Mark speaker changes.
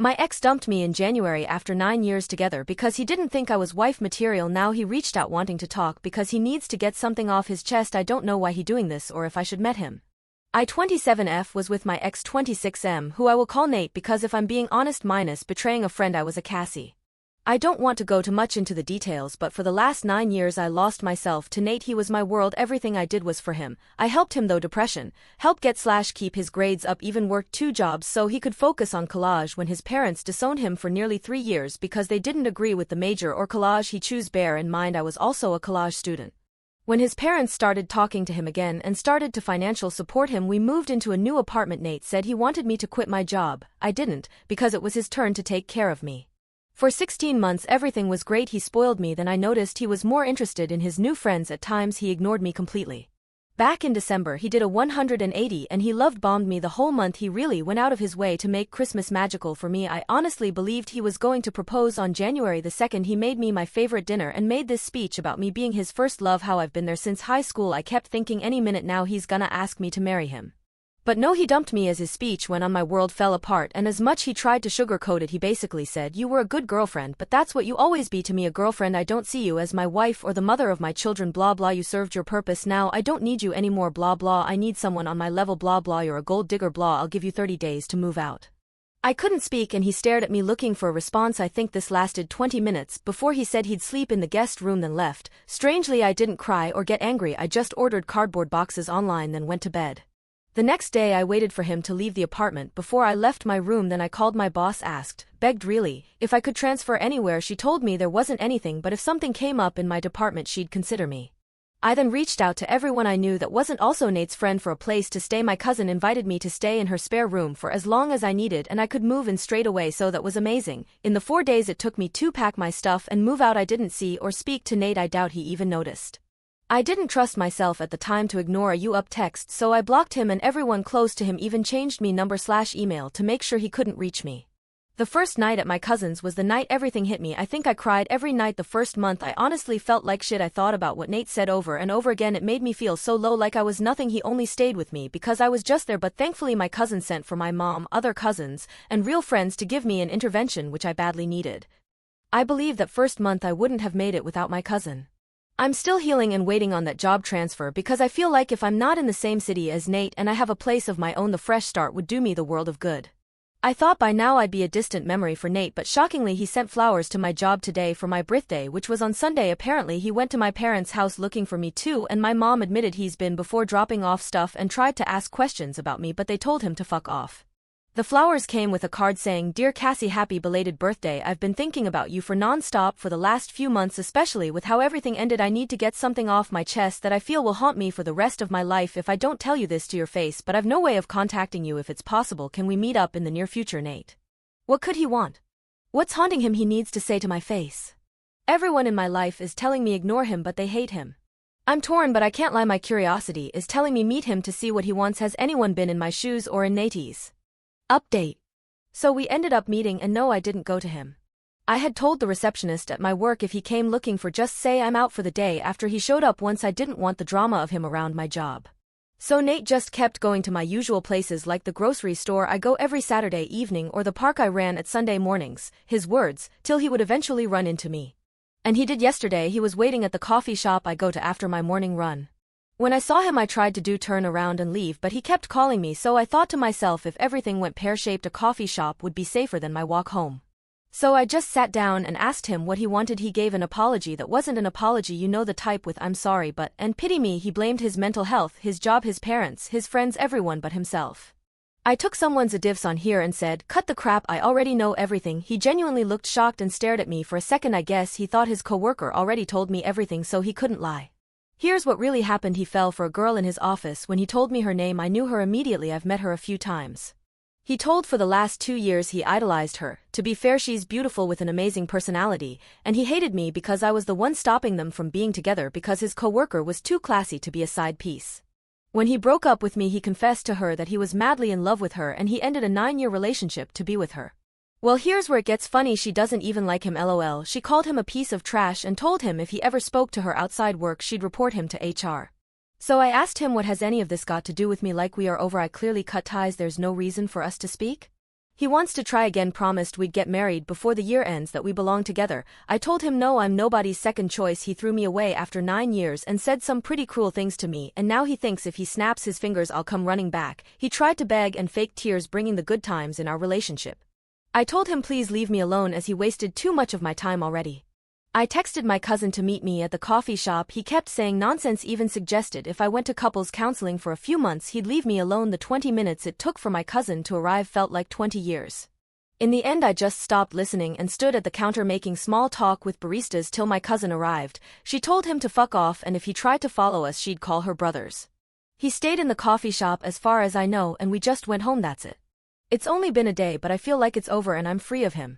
Speaker 1: My ex dumped me in January after 9 years together because he didn't think I was wife material. Now he reached out wanting to talk because he needs to get something off his chest. I don't know why he doing this or if I should met him. I 27F was with my ex 26M, who I will call Nate because if I'm being honest minus betraying a friend I was a Cassie. I don't want to go too much into the details, but for the last 9 years I lost myself to Nate. He was my world, everything I did was for him. I helped him though depression, helped keep his grades up, even worked 2 jobs so he could focus on collage when his parents disowned him for nearly 3 years because they didn't agree with the major or collage he chose. Bear in mind I was also a collage student. When his parents started talking to him again and started to financial support him, we moved into a new apartment. Nate said he wanted me to quit my job. I didn't, because it was his turn to take care of me. For 16 months everything was great. He spoiled me. Then I noticed he was more interested in his new friends. At times he ignored me completely. Back in December he did a 180 and he bombed me the whole month. He really went out of his way to make Christmas magical for me. I honestly believed he was going to propose on January the 2nd. He made me my favorite dinner and made this speech about me being his first love, how I've been there since high school. I kept thinking any minute now he's gonna ask me to marry him. But no, he dumped me as his speech went on. My world fell apart, and as much he tried to sugarcoat it, he basically said, "You were a good girlfriend, but that's what you always be to me, a girlfriend. I don't see you as my wife or the mother of my children, blah blah. You served your purpose, now I don't need you anymore, blah blah. I need someone on my level, blah blah. You're a gold digger, blah. I'll give you 30 days to move out." I couldn't speak and he stared at me looking for a response. I think this lasted 20 minutes before he said he'd sleep in the guest room then left. Strangely, I didn't cry or get angry. I just ordered cardboard boxes online then went to bed. The next day I waited for him to leave the apartment before I left my room. Then I called my boss, asked, begged really, if I could transfer anywhere. She told me there wasn't anything, but if something came up in my department she'd consider me. I then reached out to everyone I knew that wasn't also Nate's friend for a place to stay. My cousin invited me to stay in her spare room for as long as I needed and I could move in straight away, so that was amazing. In the 4 days it took me to pack my stuff and move out, I didn't see or speak to Nate. I doubt he even noticed. I didn't trust myself at the time to ignore a "you up" text, so I blocked him and everyone close to him, even changed me number/email to make sure he couldn't reach me. The first night at my cousin's was the night everything hit me. I think I cried every night the first month. I honestly felt like shit. I thought about what Nate said over and over again. It made me feel so low, like I was nothing. He only stayed with me because I was just there, but thankfully my cousin sent for my mom, other cousins, and real friends to give me an intervention which I badly needed. I believe that first month I wouldn't have made it without my cousin. I'm still healing and waiting on that job transfer because I feel like if I'm not in the same city as Nate and I have a place of my own, the fresh start would do me the world of good. I thought by now I'd be a distant memory for Nate, but shockingly he sent flowers to my job today for my birthday, which was on Sunday. Apparently he went to my parents' house looking for me too, and my mom admitted he's been before dropping off stuff and tried to ask questions about me, but they told him to fuck off. The flowers came with a card saying, "Dear Cassie, happy belated birthday. I've been thinking about you for non-stop for the last few months, especially with how everything ended. I need to get something off my chest that I feel will haunt me for the rest of my life if I don't tell you this to your face, but I've no way of contacting you. If it's possible, can we meet up in the near future, Nate?" What could he want? What's haunting him he needs to say to my face? Everyone in my life is telling me ignore him, but they hate him. I'm torn, but I can't lie. My curiosity is telling me meet him to see what he wants. Has anyone been in my shoes or in Nate's? Update. So we ended up meeting, and no, I didn't go to him. I had told the receptionist at my work if he came looking for just say I'm out for the day after he showed up once. I didn't want the drama of him around my job. So Nate just kept going to my usual places like the grocery store I go every Saturday evening or the park I ran at Sunday mornings, his words, till he would eventually run into me. And he did yesterday. He was waiting at the coffee shop I go to after my morning run. When I saw him I tried to turn around and leave, but he kept calling me, so I thought to myself if everything went pear-shaped a coffee shop would be safer than my walk home. So I just sat down and asked him what he wanted. He gave an apology that wasn't an apology, you know, the type with "I'm sorry but," and "pity me." He blamed his mental health, his job, his parents, his friends, everyone but himself. I took someone's advice on here and said, "Cut the crap, I already know everything." He genuinely looked shocked and stared at me for a second. I guess he thought his coworker already told me everything, so he couldn't lie. Here's what really happened. He fell for a girl in his office. When he told me her name I knew her immediately. I've met her a few times. He told for the last 2 years he idolized her. To be fair, she's beautiful with an amazing personality, and he hated me because I was the one stopping them from being together because his coworker was too classy to be a side piece. When he broke up with me he confessed to her that he was madly in love with her and he ended a 9-year relationship to be with her. Well, here's where it gets funny. She doesn't even like him, lol. She called him a piece of trash and told him if he ever spoke to her outside work she'd report him to HR. So I asked him, what has any of this got to do with me? Like we are over? I clearly cut ties. There's no reason for us to speak? He wants to try again, promised we'd get married before the year ends, that we belong together. I told him no, I'm nobody's second choice. He threw me away after 9 years and said some pretty cruel things to me, and now he thinks if he snaps his fingers I'll come running back. He tried to beg and fake tears, bringing the good times in our relationship. I told him please leave me alone as he wasted too much of my time already. I texted my cousin to meet me at the coffee shop. He kept saying nonsense, even suggested if I went to couples counseling for a few months he'd leave me alone. The 20 minutes it took for my cousin to arrive felt like 20 years. In the end I just stopped listening and stood at the counter making small talk with baristas till my cousin arrived. She told him to fuck off, and if he tried to follow us she'd call her brothers. He stayed in the coffee shop as far as I know, and we just went home. That's it. It's only been a day, but I feel like it's over and I'm free of him.